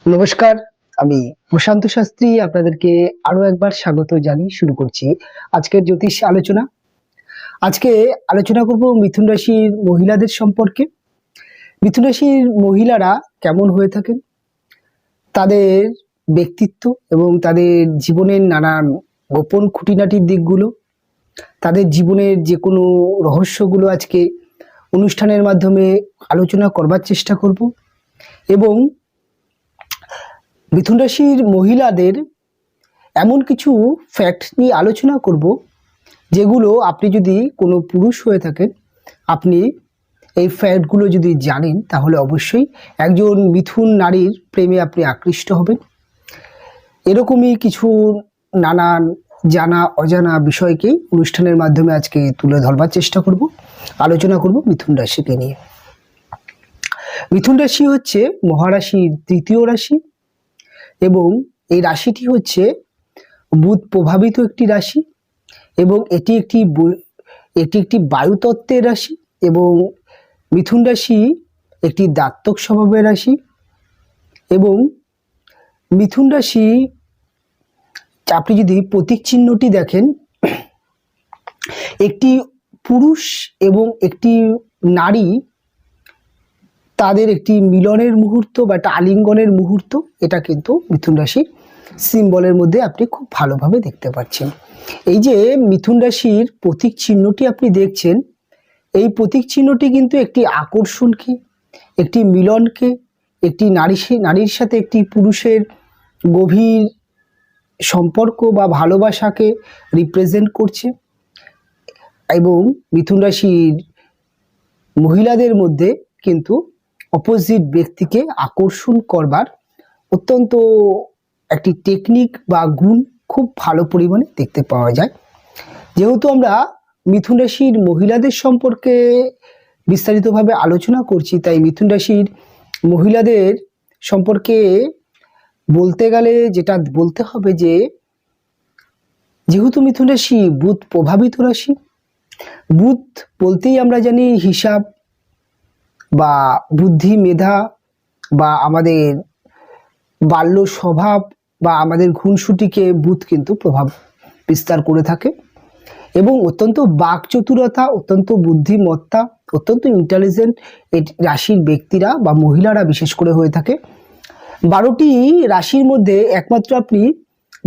নমস্কার, আমি প্রশান্ত শাস্ত্রী আপনাদেরকে আরো একবার স্বাগত জানিয়ে শুরু করছি আজকের জ্যোতিষ আলোচনা। আজকে আলোচনা করব মিথুন রাশির মহিলাদের সম্পর্কে। মিথুন রাশির মহিলারা কেমন হয়ে থাকেন, তাদের ব্যক্তিত্ব এবং তাদের জীবনের নানান গোপন খুঁটিনাটির দিকগুলো, তাদের জীবনের যে কোনো রহস্যগুলো আজকে অনুষ্ঠানের মাধ্যমে আলোচনা করবার চেষ্টা করব। এবং মিথুন রাশির মহিলাদের এমন কিছু ফ্যাক্ট নিয়ে আলোচনা করব যেগুলো আপনি যদি কোনো পুরুষ হয়ে থাকেন, আপনি এই ফ্যাক্টগুলো যদি জানেন তাহলে অবশ্যই একজন মিথুন নারীর প্রেমে আপনি আকৃষ্ট হবেন। এরকমই কিছু নানান জানা অজানা বিষয়কেই অনুষ্ঠানের মাধ্যমে আজকে তুলে ধরবার চেষ্টা করব, আলোচনা করব মিথুন রাশিকে নিয়ে। মিথুন রাশি হচ্ছে মহারাশির তৃতীয় রাশি এবং এই রাশিটি হচ্ছে বুধ প্রভাবিত একটি রাশি এবং এটি একটি বায়ুতত্ত্বের রাশি এবং মিথুন রাশি একটি দাত্তক স্বভাবের রাশি। এবং মিথুন রাশি আপনি যদি প্রতীক চিহ্নটি দেখেন, একটি পুরুষ এবং একটি নারী তাদের একটি মিলনের মুহূর্ত বা একটা আলিঙ্গনের মুহূর্ত, এটা কিন্তু মিথুন রাশির সিম্বলের মধ্যে আপনি খুব ভালোভাবে দেখতে পাচ্ছেন। এই যে মিথুন রাশির প্রতীক চিহ্নটি আপনি দেখছেন, এই প্রতীক চিহ্নটি কিন্তু একটি আকর্ষণকে, একটি মিলনকে, একটি নারীর সাথে একটি পুরুষের গভীর সম্পর্ক বা ভালোবাসাকে রিপ্রেজেন্ট করছে। এবং মিথুন রাশির মহিলাদের মধ্যে কিন্তু অপোজিট ব্যক্তিকে আকর্ষণ করবার অত্যন্ত একটি টেকনিক বা গুণ খুব ভালো পরিমাণে দেখতে পাওয়া যায়। যেহেতু আমরা মিথুন রাশির মহিলাদের সম্পর্কে বিস্তারিতভাবে আলোচনা করছি, তাই মিথুন রাশির মহিলাদের সম্পর্কে বলতে গেলে যেটা বলতে হবে যে, যেহেতু মিথুন রাশি বুধ প্রভাবিত রাশি, বুধ বলতেই আমরা জানি হিসাব বা বুদ্ধি, মেধা বা আমাদের বাল্য স্বভাব বা আমাদের খুনসুটিকে বুধ কিন্তু প্রভাব বিস্তার করে থাকে এবং অত্যন্ত বাকচতুরতা, অত্যন্ত বুদ্ধিমত্তা, অত্যন্ত ইন্টেলিজেন্ট এই রাশির ব্যক্তিরা বা মহিলারা বিশেষ করে হয়ে থাকে। 12টি রাশির মধ্যে একমাত্র আপনি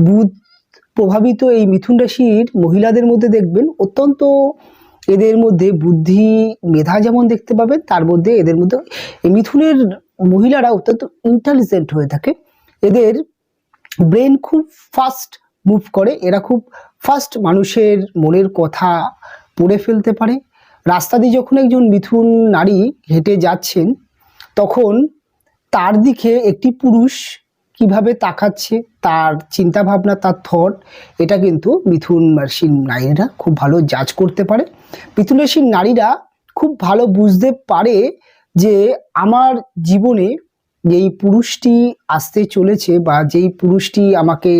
বুধ প্রভাবিত এই মিথুন রাশির মহিলাদের মধ্যে দেখবেন অত্যন্ত এদের মধ্যে বুদ্ধি মেধা যেমন দেখতে পাবেন, তার মধ্যে এদের মধ্যে এই মিথুনের মহিলারা অত্যন্ত ইন্টেলিজেন্ট হয়ে থাকে। এদের ব্রেন খুব ফাস্ট মুভ করে, এরা খুব ফাস্ট মানুষের মনের কথা পড়ে ফেলতে পারে। রাস্তা দিয়ে যখন একজন মিথুন নারী হেঁটে যাচ্ছেন, তখন তার দিকে একটি পুরুষ কিভাবে তাকাচ্ছে, তার চিন্তা ভাবনা, তার থট, এটা কিন্তু মিথুন রাশির নারীরা খুব ভালো জাজ করতে পারে। মিথুন রাশির নারীরা খুব ভালো বুঝতে পারে যে আমার জীবনে যেই পুরুষটি আসতে চলেছে বা যেই পুরুষটি আমাকে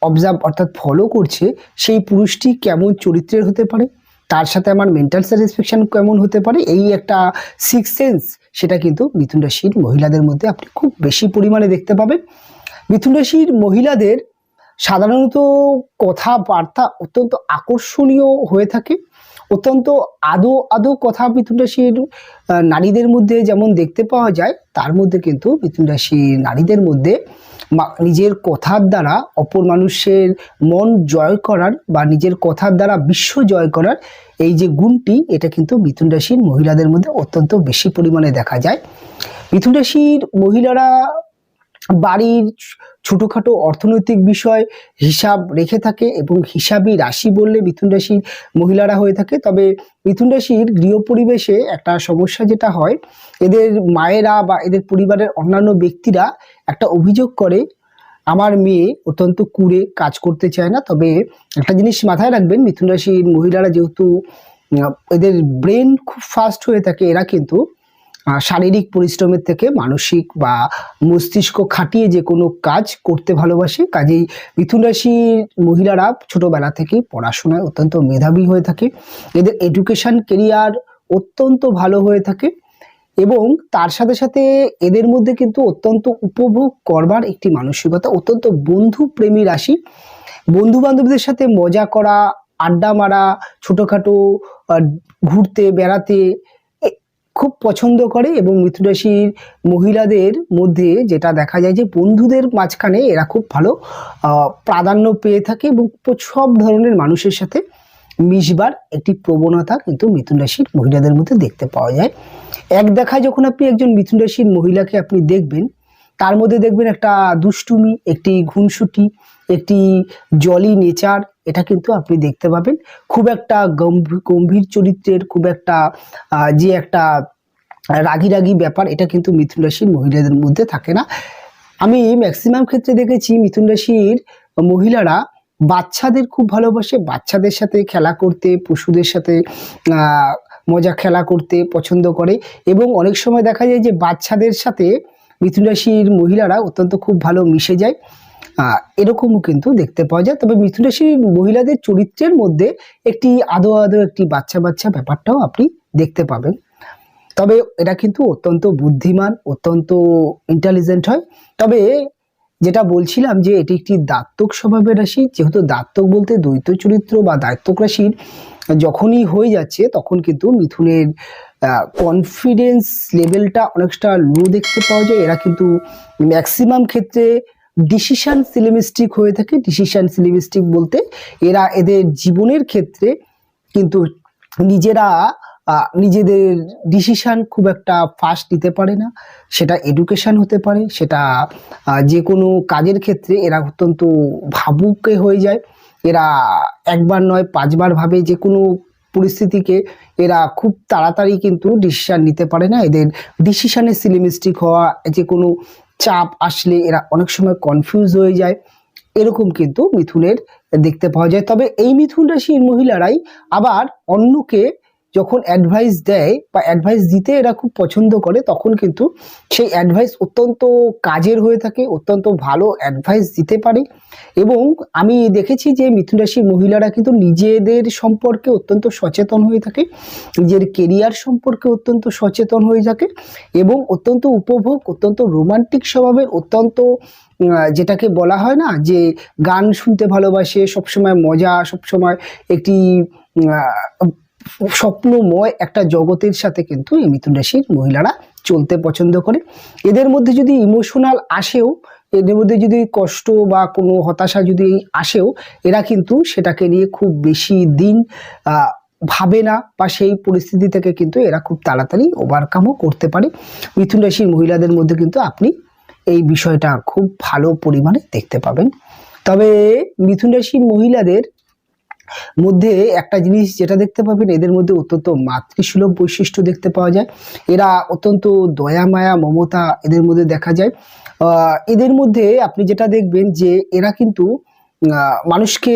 অবজার্ভ অর্থাৎ ফলো করছে, সেই পুরুষটি কেমন চরিত্রের হতে পারে, তার সাথে আমার মেন্টাল স্যাটিসফ্যাকশন কেমন হতে পারে, এই একটা সিক্স সেন্স, সেটা কিন্তু মিথুন রাশির মহিলাদের মধ্যে আপনি খুব বেশি পরিমাণে দেখতে পাবেন। মিথুন রাশির মহিলাদের সাধারণত কথাবার্তা অত্যন্ত আকর্ষণীয় হয়ে থাকে, অত্যন্ত আদো কথা মিথুন রাশির নারীদের মধ্যে যেমন দেখতে পাওয়া যায়, তার মধ্যে কিন্তু মিথুন রাশির নারীদের মধ্যে নিজের কথার দ্বারা অপর মানুষের মন জয় করার বা নিজের কথার দ্বারা বিশ্ব জয় করার এই যে গুণটি, এটা কিন্তু মিথুন রাশির মহিলাদের মধ্যে অত্যন্ত বেশি পরিমাণে দেখা যায়। মিথুন রাশির মহিলারা বাড়ির ছোটোখাটো অর্থনৈতিক বিষয় হিসাব রেখে থাকে এবং হিসাবই রাশি বললে মিথুন রাশির মহিলারা হয়ে থাকে। তবে মিথুন রাশির গৃহ পরিবেশে একটা সমস্যা যেটা হয়, এদের মায়েরা বা এদের পরিবারের অন্যান্য ব্যক্তিরা একটা অভিযোগ করে, আমার মেয়ে অত্যন্ত কুঁড়ে, কাজ করতে চায় না। তবে একটা জিনিস মাথায় রাখবেন, মিথুন রাশির মহিলারা যেহেতু এদের ব্রেন খুব ফাস্ট হয়ে থাকে, এরা কিন্তু শারীরিক পরিশ্রমের থেকে মানসিক বা মস্তিষ্ক খাটিয়ে যে কোনো কাজ করতে ভালোবাসে। কাজেই মিথুন রাশির মহিলারা ছোটবেলা থেকেই পড়াশোনায় অত্যন্ত মেধাবী হয়ে থাকে, এদের এডুকেশন কেরিয়ার অত্যন্ত ভালো হয়ে থাকে এবং তার সাথে সাথে এদের মধ্যে কিন্তু অত্যন্ত উপভোগ করবার একটি মানসিকতা, অত্যন্ত বন্ধুপ্রেমী রাশি। বন্ধু বান্ধবদের সাথে মজা করা, আড্ডা মারা, ছোটখাটো ঘুরতে বেড়াতে খুব পছন্দ করে। এবং মিথুন রাশির মহিলাদের মধ্যে যেটা দেখা যায় যে বন্ধুদের মাঝখানে এরা খুব ভালো প্রাধান্য পেয়ে থাকে এবং সব ধরনের মানুষের সাথে মিশবার একটি প্রবণতা কিন্তু মিথুন রাশির মহিলাদের মধ্যে দেখতে পাওয়া যায়। এক দেখায় যখন আপনি একজন মিথুন রাশির মহিলাকে আপনি দেখবেন, তার মধ্যে দেখবেন একটা দুষ্টুমি, একটি খুনসুটি, একটি জলি নেচার, এটা কিন্তু আপনি দেখতে পাবেন। খুব একটা গম্ভীর চরিত্রের, খুব একটা যে একটা রাগী রাগী ব্যাপার, এটা কিন্তু মিথুন রাশির মহিলাদের মধ্যে থাকে না। আমি ম্যাক্সিমাম ক্ষেত্রে দেখেছি মিথুন রাশির মহিলারা বাচ্চাদের খুব ভালোবাসে, বাচ্চাদের সাথে খেলা করতে, পশুদের সাথে মজা খেলা করতে পছন্দ করে। এবং অনেক সময় দেখা যায় যে বাচ্চাদের সাথে মিথুন রাশির মহিলারা অত্যন্ত খুব ভালো মিশে যায়, এরকমও কিন্তু দেখতে পাওয়া যায়। তবে মিথুন রাশির মহিলাদের চরিত্রের মধ্যে একটি আদো আদো একটি বাচ্চা বাচ্চা ব্যাপারটাও আপনি দেখতে পাবেন। তবে এটা কিন্তু অত্যন্ত বুদ্ধিমান, অত্যন্ত ইন্টেলিজেন্ট হয়। তবে যেটা বলছিলাম যে এটি একটি দাত্তক স্বভাবের রাশি, যেহেতু দাত্তক বলতে দ্বৈত চরিত্র বা দাত্তক রাশির যখনই হয়ে যাচ্ছে তখন কিন্তু মিথুনের কনফিডেন্স লেভেলটা অনেকটা লো দেখতে পাওয়া যায়। এরা কিন্তু ম্যাক্সিমাম ক্ষেত্রে ডিসিশন সিলেমিস্টিক হয়ে থাকে। ডিসিশন সিলেমিস্টিক বলতে এরা এদের জীবনের ক্ষেত্রে কিন্তু নিজেরা নিজেদের ডিসিশন খুব একটা ফাস্ট নিতে পারে না। সেটা এডুকেশন হতে পারে, সেটা যে কোনো কাজের ক্ষেত্রে এরা অত্যন্ত ভাবুকে হয়ে যায়। এরা একবার নয় 5 বার ভাবে যে কোনো পরিস্থিতিকে। এরা খুব তাড়াতাড়ি কিন্তু ডিসিশন নিতে পারে না। এদের ডিসিশনে সিলেমিস্টিক হওয়া, যে কোনো চাপ আসলে এরা অনেক সময় কনফিউজ হয়ে যায়, এরকম কিন্তু মিথুনের দেখতে পাওয়া যায়। তবে এই মিথুন রাশির মহিলারাই আবার অন্যকে যখন অ্যাডভাইস দেয় বা অ্যাডভাইস দিতে এরা খুব পছন্দ করে, তখন কিন্তু সেই অ্যাডভাইস অত্যন্ত কাজের হয়ে থাকে, অত্যন্ত ভালো অ্যাডভাইস দিতে পারে। এবং আমি দেখেছি যে মিথুন রাশির মহিলারা কিন্তু নিজেদের সম্পর্কে অত্যন্ত সচেতন হয়ে থাকে, নিজের কেরিয়ার সম্পর্কে অত্যন্ত সচেতন হয়ে থাকে এবং অত্যন্ত উপভোগ, অত্যন্ত রোমান্টিক স্বভাবের, অত্যন্ত যেটাকে বলা হয় না যে গান শুনতে ভালোবাসে, সবসময় মজা, সবসময় একটি স্বপ্নময় একটা জগতের সাথে কিন্তু এই মিথুন রাশির মহিলারা চলতে পছন্দ করে। এদের মধ্যে যদি ইমোশনাল আসেও, এদের মধ্যে যদি কষ্ট বা কোনো হতাশা যদি আসেও, এরা কিন্তু সেটাকে নিয়ে খুব বেশি দিন ভাবে না বা সেই পরিস্থিতি থেকে কিন্তু এরা খুব তাড়াতাড়ি ওভারকামও করতে পারে। মিথুন রাশির মহিলাদের মধ্যে কিন্তু আপনি এই বিষয়টা খুব ভালো পরিমাণে দেখতে পাবেন। তবে মিথুন রাশির মহিলাদের মধ্যে একটা জিনিস যেটা দেখতে পাবেন, এদের মধ্যে অত্যন্ত মাতৃসুলভ বৈশিষ্ট্য দেখতে পাওয়া যায়। এরা অত্যন্ত দয়া মায়া মমতা এদের মধ্যে দেখা যায়। এদের মধ্যে আপনি যেটা দেখবেন যে এরা কিন্তু মানুষকে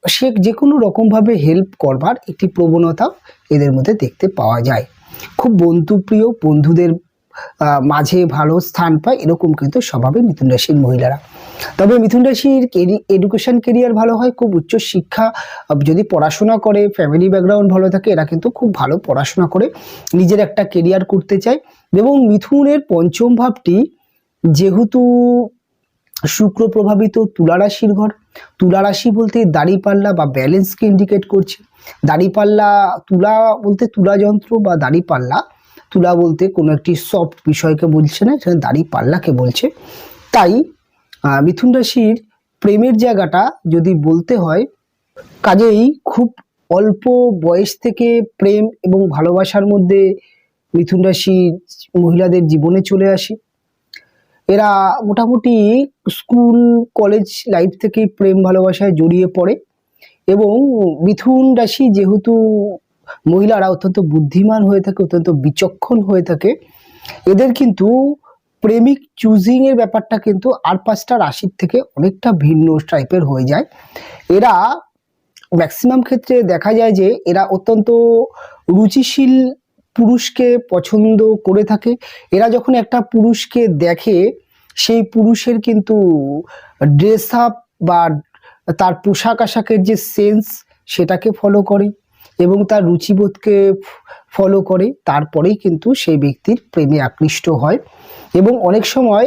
সে যে কোনো রকমভাবে হেল্প করবার একটি প্রবণতা এদের মধ্যে দেখতে পাওয়া যায়। খুব বন্ধুপ্রিয়, বন্ধুদের মাঝে ভালো স্থান পায়, এরকম কিন্তু স্বভাবে মিথুন রাশির মহিলারা। তবে মিথুন রাশির এডুকেশন কেরিয়ার ভালো হয়, খুব উচ্চ শিক্ষা যদি পড়াশোনা করে, ফ্যামিলি ব্যাকগ্রাউন্ড ভালো থাকে, এরা কিন্তু খুব ভালো পড়াশোনা করে নিজের একটা কেরিয়ার করতে চায়। এবং মিথুনের পঞ্চম ভাবটি যেহেতু শুক্র প্রভাবিত তুলা রাশির ঘর, তুলা রাশি বলতে দাড়িপাল্লা বা ব্যালেন্সকে ইন্ডিকেট করছে। দাড়িপাল্লা, তুলা বলতে তুলা যন্ত্র বা দাড়িপাল্লা, তুলা বলতে কোনো একটি সফট বিষয়কে বলছে না, এখানে দাড়িপাল্লাকে বলছে। তাই মিথুন রাশির প্রেমের জায়গাটা যদি বলতে হয়, কাজেই খুব অল্প বয়স থেকে প্রেম এবং ভালোবাসার মধ্যে মিথুন রাশির মহিলাদের জীবনে চলে আসে। এরা মোটামুটি স্কুল কলেজ লাইফ থেকেই প্রেম ভালোবাসায় জড়িয়ে পড়ে। এবং মিথুন রাশি যেহেতু মহিলারা অত্যন্ত বুদ্ধিমান হয়ে থাকে, অত্যন্ত বিচক্ষণ হয়ে থাকে, এদের কিন্তু প্রেমিক চুজিং এর ব্যাপারটা কিন্তু আর 5টা রাশির থেকে অনেকটা ভিন্ন টাইপের হয়ে যায়। এরা ম্যাক্সিমাম ক্ষেত্রে দেখা যায় যে এরা অত্যন্ত রুচিশীল পুরুষকে পছন্দ করে থাকে। এরা যখন একটা পুরুষকে দেখে, সেই পুরুষের কিন্তু ড্রেস আপ বা তার পোশাক আশাকের যে সেন্স, সেটাকে ফলো করে। এবং তার রুচিবোধকে ফলো করে, তারপরেই কিন্তু সেই ব্যক্তির প্রেমে আকৃষ্ট হয়। এবং অনেক সময়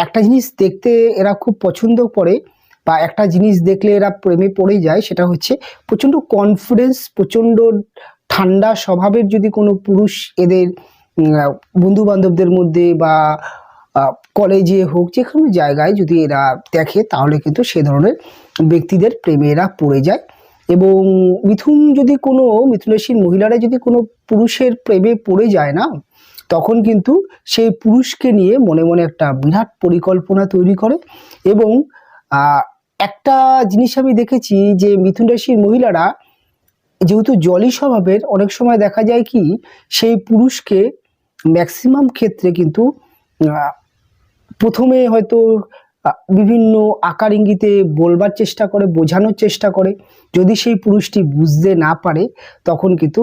একটা জিনিস দেখতে এরা খুব পছন্দ করে, বা একটা জিনিস দেখলে এরা প্রেমে পড়ে যায়, সেটা হচ্ছে প্রচণ্ড কনফিডেন্স, প্রচণ্ড ঠান্ডা স্বভাবের যদি কোনো পুরুষ এদের বন্ধু বান্ধবদের মধ্যে বা কলেজে হোক, যে কোনো জায়গায় যদি এরা দেখে, তাহলে কিন্তু সে ধরনের ব্যক্তিদের প্রেমে এরা পড়ে যায়। এবং মিথুন রাশির মহিলারা যদি কোনো পুরুষের প্রেমে পড়ে যায় না, তখন কিন্তু সেই পুরুষকে নিয়ে মনে মনে একটা বিরাট পরিকল্পনা তৈরি করে। এবং একটা জিনিস আমি দেখেছি যে মিথুন রাশির মহিলারা যেহেতু জলি স্বভাবের, অনেক সময় দেখা যায় কি সেই পুরুষকে ম্যাক্সিমাম ক্ষেত্রে কিন্তু প্রথমে হয়তো বিভিন্ন আকার ইঙ্গিতে বলবার চেষ্টা করে, বোঝানোর চেষ্টা করে। যদি সেই পুরুষটি বুঝতে না পারে, তখন কিন্তু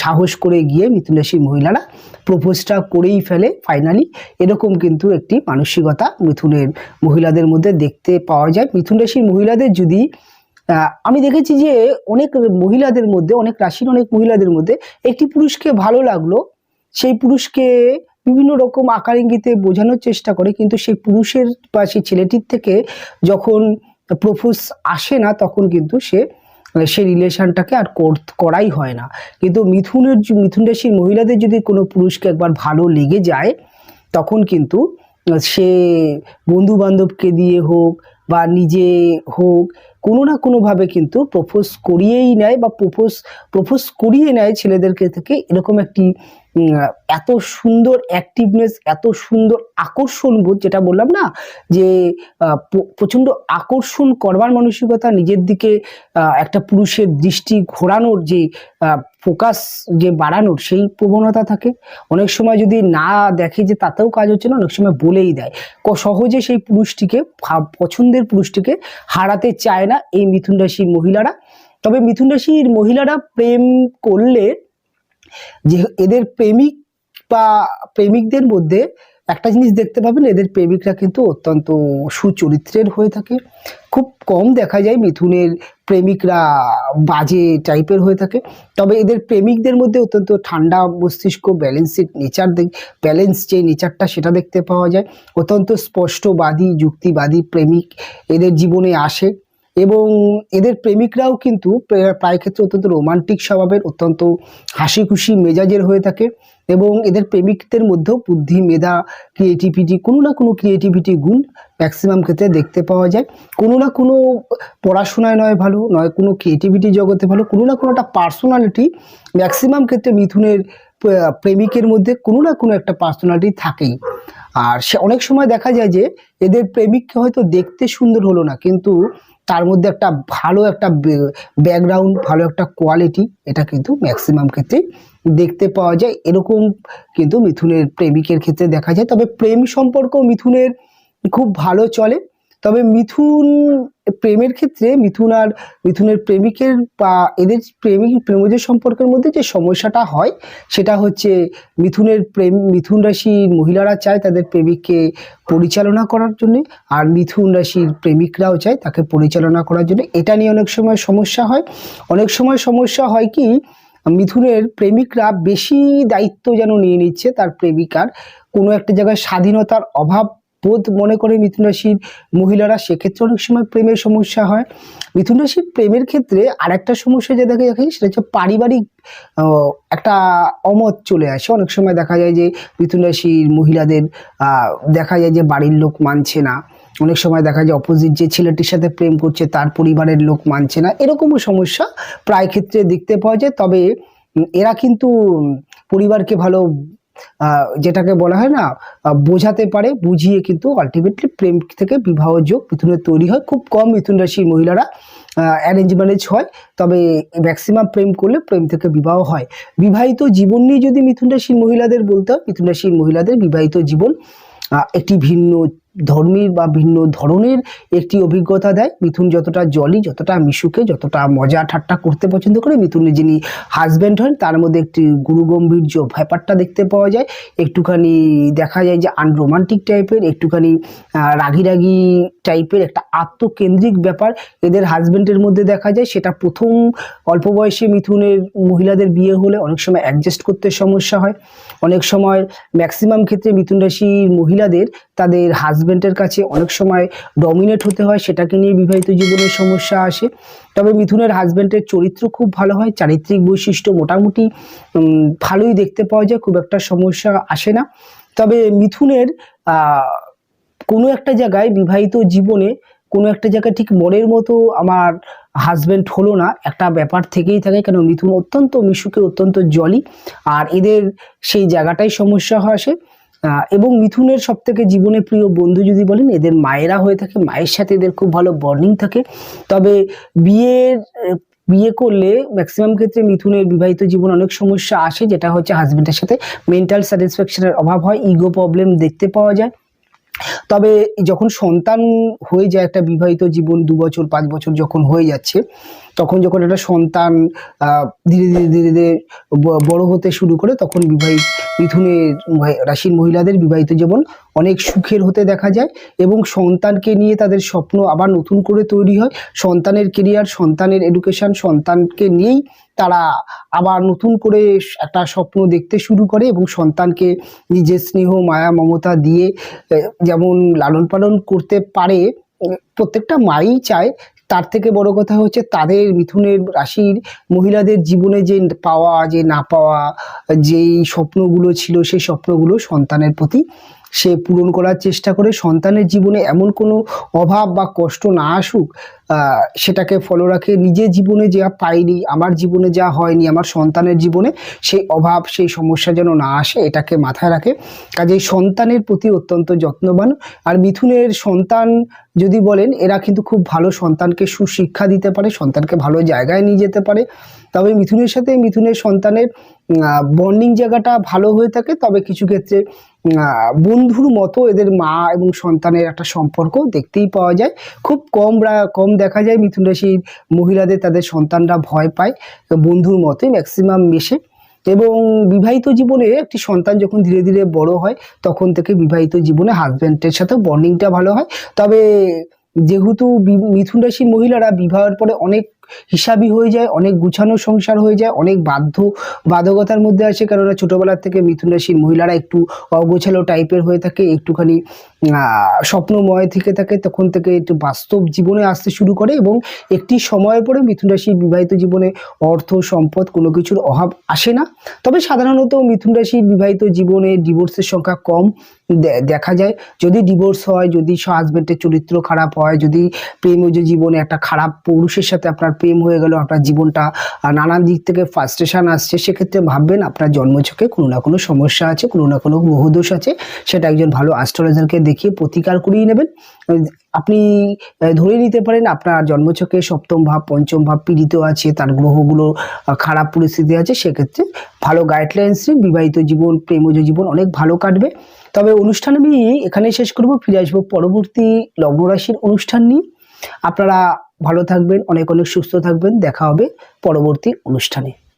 সাহস করে গিয়ে মিথুন রাশির মহিলারা প্রপোজটা করেই ফেলে ফাইনালি। এরকম কিন্তু একটি মানসিকতা মিথুনের মহিলাদের মধ্যে দেখতে পাওয়া যায়। মিথুন রাশির মহিলাদের যদি আমি দেখেছি যে অনেক মহিলাদের মধ্যে, অনেক রাশির অনেক মহিলাদের মধ্যে একটি পুরুষকে ভালো লাগলো, সেই পুরুষকে বিভিন্ন রকম আকার ইঙ্গিতে বোঝানোর চেষ্টা করে, কিন্তু সেই পুরুষের বা সেই ছেলেটির থেকে যখন প্রপোজ আসে না, তখন কিন্তু সেই রিলেশনটাকে আর করাই হয় না। কিন্তু মিথুন রাশির মহিলাদের যদি কোনো পুরুষকে একবার ভালো লেগে যায়, তখন কিন্তু সে বন্ধু বান্ধবকে দিয়ে হোক বা নিজে হোক, কোনো না কোনোভাবে কিন্তু প্রপোজ করিয়েই নেয়, বা প্রপোজ করিয়ে নেয় ছেলেদেরকে থেকে। এরকম একটি এত সুন্দর অ্যাক্টিভনেস, এত সুন্দর আকর্ষণ বোধ, যেটা বললাম না যে প্রচণ্ড আকর্ষণ করবার মানসিকতা, নিজের দিকে একটা পুরুষের দৃষ্টি ঘোরানোর যে ফোকাস যে বাড়ানোর সেই প্রবণতা থাকে। অনেক সময় যদি না দেখে যে তাতেও কাজ হচ্ছে না, অনেক সময় বলেই দেয়। সহজে সেই পুরুষটিকে, পছন্দের পুরুষটিকে হারাতে চায় না এই মিথুন রাশির মহিলারা। তবে মিথুন রাশির মহিলারা প্রেম করলে, যে এদের প্রেমিক বা প্রেমিকদের মধ্যে একটা জিনিস দেখতে পাবেন, এদের প্রেমিকরা কিন্তু অত্যন্ত সুচরিত্রের হয়ে থাকে। খুব কম দেখা যায় মিথুনের প্রেমিকরা বাজে টাইপের হয়ে থাকে। তবে এদের প্রেমিকদের মধ্যে অত্যন্ত ঠান্ডা মস্তিষ্ক, ব্যালেন্স যে নেচারটা, সেটা দেখতে পাওয়া যায়। অত্যন্ত স্পষ্টবাদী, যুক্তিবাদী প্রেমিক এদের জীবনে আসে। এবং এদের প্রেমিকরাও কিন্তু প্রায় ক্ষেত্রে অত্যন্ত রোমান্টিক স্বভাবের, অত্যন্ত হাসি খুশি মেজাজের হয়ে থাকে। এবং এদের প্রেমিকদের মধ্যেও বুদ্ধি, মেধা, ক্রিয়েটিভিটি, কোনো না কোনো ক্রিয়েটিভিটি গুণ ম্যাক্সিমাম ক্ষেত্রে দেখতে পাওয়া যায়। কোনো না কোনো পড়াশোনায় নয় ভালো, নয় কোনো ক্রিয়েটিভিটি জগতে ভালো, কোনো না কোনো একটা পার্সোনালিটি ম্যাক্সিমাম ক্ষেত্রে মিথুনের প্রেমিকের মধ্যে কোনো না কোনো একটা পার্সোনালিটি থাকেই। আর সে অনেক সময় দেখা যায় যে এদের প্রেমিককে হয়তো দেখতে সুন্দর হলো না, কিন্তু তার মধ্যে একটা ভালো একটা ব্যাকগ্রাউন্ড, ভালো একটা কোয়ালিটি, এটা কিন্তু ম্যাক্সিমাম ক্ষেত্রে দেখতে পাওয়া যায়। এরকম কিন্তু মিথুনের প্রেমিকের ক্ষেত্রে দেখা যায়। তবে প্রেম সম্পর্ক মিথুনের খুব ভালো চলে। তবে প্রেমের ক্ষেত্রে মিথুনের প্রেমিকের বা এদের প্রেমিকের সম্পর্কের মধ্যে যে সমস্যাটা হয়, সেটা হচ্ছে মিথুন রাশির মহিলারা চায় তাদের প্রেমিককে পরিচালনা করার জন্য, আর মিথুন রাশির প্রেমিকরাও চায় তাকে পরিচালনা করার জন্য। এটা নিয়ে অনেক সময় সমস্যা হয়। অনেক সময় সমস্যা হয় কি, মিথুনের প্রেমিকরা বেশি দায়িত্ব যেন নিয়ে নিচ্ছে তার প্রেমিকার, কোনো একটা জায়গায় স্বাধীনতার অভাব বোধ মনে করে মিথুন রাশির মহিলারা, সেক্ষেত্রে অনেক সময় প্রেমের সমস্যা হয়। মিথুন রাশির প্রেমের ক্ষেত্রে আর একটা সমস্যা যে দেখা যায়, সেটা হচ্ছে পারিবারিক একটা অমত চলে আসে। অনেক সময় দেখা যায় যে মিথুন রাশির মহিলাদের দেখা যায় যে বাড়ির লোক মানছে না, অনেক সময় দেখা যায় অপোজিট যে ছেলেটির সাথে প্রেম করছে তার পরিবারের লোক মানছে না, এরকমও সমস্যা প্রায় ক্ষেত্রে দেখতে পাওয়া যায়। তবে এরা কিন্তু পরিবারকে ভালো, যেটাকে বলা হয় না, বোঝাতে পারে, বুঝিয়ে কিন্তু আলটিমেটলি প্রেম থেকে বিবাহ যোগ মিথুনের তৈরি হয়। খুব কম মিথুন রাশির মহিলারা অ্যারেঞ্জ ম্যারেজ হয়, তবে ম্যাক্সিমাম প্রেম করলে প্রেম থেকে বিবাহ হয়। বিবাহিত জীবন নিয়ে যদি মিথুন রাশির মহিলাদের বলতে হয়, মিথুন রাশির মহিলাদের বিবাহিত জীবন একটি ভিন্ন ধর্মীর বা ভিন্ন ধরনের একটি অভিজ্ঞতা দেয়। মিথুন যতটা জলি, যতটা মিশুকে, যতটা মজা ঠাট্টা করতে পছন্দ করে, মিথুনের যিনি হাজব্যান্ড হন তার মধ্যে একটি গুরুগম্ভীর্য ব্যাপারটা দেখতে পাওয়া যায়। একটুখানি দেখা যায় যে আনরোমান্টিক টাইপের, একটুখানি রাগি টাইপের, একটা আত্মকেন্দ্রিক ব্যাপার এদের হাজবেন্ডের মধ্যে দেখা যায়। সেটা প্রথম অল্প বয়সে মিথুনের মহিলাদের বিয়ে হলে অনেক সময় অ্যাডজাস্ট করতে সমস্যা হয়। অনেক সময় ম্যাক্সিমাম ক্ষেত্রে মিথুন রাশির মহিলাদের তাদের হাজবেন্ডের কাছে অনেক সময় ডমিনেট হতে হয়, সেটাকে নিয়ে বিবাহিত জীবনের সমস্যা আসে। তবে মিথুনের হাজবেন্ডের চরিত্র খুব ভালো হয়, চারিত্রিক বৈশিষ্ট্য মোটামুটি ভালোই দেখতে পাওয়া যায়, খুব একটা সমস্যা আসে না। তবে মিথুনের কোনো একটা জায়গায় বিবাহিত জীবনে কোনো একটা জায়গায় ঠিক মনের মতো আমার হাজবেন্ড হলো না, একটা ব্যাপার থেকেই থাকে। কেন মিথুন অত্যন্ত মিশুকে, অত্যন্ত জলি, আর এদের সেই জায়গাটাই সমস্যা আসে। এবং মিথুনের সব থেকে জীবনে প্রিয় বন্ধু যদি বলেন এদের মায়েরা হয়ে থাকে, মায়ের সাথে এদের খুব ভালো বন্ডিং থাকে। তবে বিয়ে করলে ম্যাক্সিমাম ক্ষেত্রে মিথুনের বিবাহিত জীবন অনেক সমস্যা আসে, যেটা হচ্ছে হাজবেন্ডের সাথে মেন্টাল স্যাটিসফ্যাকশনের অভাব হয়, ইগো প্রবলেম দেখতে পাওয়া যায়। তবে যখন সন্তান হয়ে যায়, একটা বিবাহিত জীবন 2 বছর 5 বছর যখন হয়ে যাচ্ছে, তখন যখন একটা সন্তান ধীরে ধীরে ধীরে ধীরে বড় হতে শুরু করে, তখন মিথুনের রাশির মহিলাদের বিবাহিত জীবন অনেক সুখের হতে দেখা যায়। এবং সন্তানকে নিয়ে তাদের স্বপ্ন আবার নতুন করে তৈরি হয়। সন্তানের কেরিয়ার, সন্তানের এডুকেশন, সন্তানকে নিয়েই তারা আবার নতুন করে একটা স্বপ্ন দেখতে শুরু করে এবং সন্তানকে নিজের স্নেহ মায়া মমতা দিয়ে যেমন লালন পালন করতে পারে প্রত্যেকটা মাই চায়। তার থেকে বড় কথা হচ্ছে তাদের মিথুনের রাশির মহিলাদের জীবনে যে পাওয়া যে না পাওয়া যেই স্বপ্নগুলো ছিল, সেই স্বপ্নগুলো সন্তানের প্রতি সে পূরণ করার চেষ্টা করে। সন্তানের জীবনে এমন কোনো অভাব বা কষ্ট না আসুক সেটাকে ফলো রাখে। নিজের জীবনে যা পাইনি, আমার জীবনে যা হয়নি, আমার সন্তানের জীবনে সেই অভাব সেই সমস্যা যেন না আসে, এটাকে মাথায় রাখে। কাজেই সন্তানের প্রতি অত্যন্ত যত্নবান। আর মিথুনের সন্তান যদি বলেন, এরা কিন্তু খুব ভালো সন্তানকে সুশিক্ষা দিতে পারে, সন্তানকে ভালো জায়গায় নিয়ে যেতে পারে। তবে মিথুনের সাথে মিথুনের সন্তানের বন্ডিং জায়গাটা ভালো হয়ে থাকে। তবে কিছু ক্ষেত্রে বন্ধুর মতো এদের মা এবং সন্তানের একটা সম্পর্ক দেখতেই পাওয়া যায়। খুব কম দেখা যায় মিথুন রাশির মহিলাদের তাদের সন্তানরা ভয় পায়, বন্ধুর মতোই ম্যাক্সিমাম মেশে। এবং বিবাহিত জীবনে একটি সন্তান যখন ধীরে ধীরে বড় হয়, তখন থেকে বিবাহিত জীবনে হাজব্যান্ডের সাথে বন্ডিংটা ভালো হয়। তবে যেহেতু মিথুন রাশির মহিলারা বিবাহের পরে অনেক হিসাবি হয়ে যায়, অনেক গুছানো সংসার হয়ে যায়, অনেক বাধ্যকতার মধ্যে আসে। কেননা ছোটবেলার থেকে মিথুন রাশির মহিলারা একটু অগোছালো টাইপের হয়ে থাকে, একটুখানি স্বপ্নময় থেকে থাকে, তখন থেকে একটু বাস্তব জীবনে আসতে শুরু করে। এবং একটি সময়ের পরে মিথুন রাশির বিবাহিত জীবনে অর্থ সম্পদ কোনো কিছুর অভাব আসে না। তবে সাধারণত মিথুন রাশির বিবাহিত জীবনে ডিভোর্সের সংখ্যা কম দেখা যায়। যদি ডিভোর্স হয়, যদি হাজবেন্ডের চরিত্র খারাপ হয়, যদি প্রেমজ জীবনে একটা খারাপ পুরুষের সাথে আপনার প্রেম হয়ে গেল, আপনার জীবনটা নানান দিক থেকে ফ্রাস্ট্রেশন আসছে, সেক্ষেত্রে ভাববেন আপনার জন্মছকে কোনো না কোনো সমস্যা আছে, কোনো না কোনো গ্রহদোষ আছে। সেটা একজন ভালো অ্যাস্ট্রোলজারকে দেখিয়ে প্রতিকার করিয়ে নেবেন। আপনি ধরে নিতে পারেন আপনার জন্মছকে সপ্তম ভাব পঞ্চম ভাব পীড়িত আছে, তার গ্রহগুলো খারাপ পরিস্থিতি আছে। সেক্ষেত্রে ভালো গাইডলাইন্স বিবাহিত জীবন প্রেমজ জীবন অনেক ভালো কাটবে। তবে অনুষ্ঠান আমি এখানেই শেষ করব, ফিরে আসবো পরবর্তী লগ্ন রাশির অনুষ্ঠান নিয়ে। আপনারা ভালো থাকবেন, অনেক অনেক সুস্থ থাকবেন। দেখা হবে পরবর্তী অনুষ্ঠানে।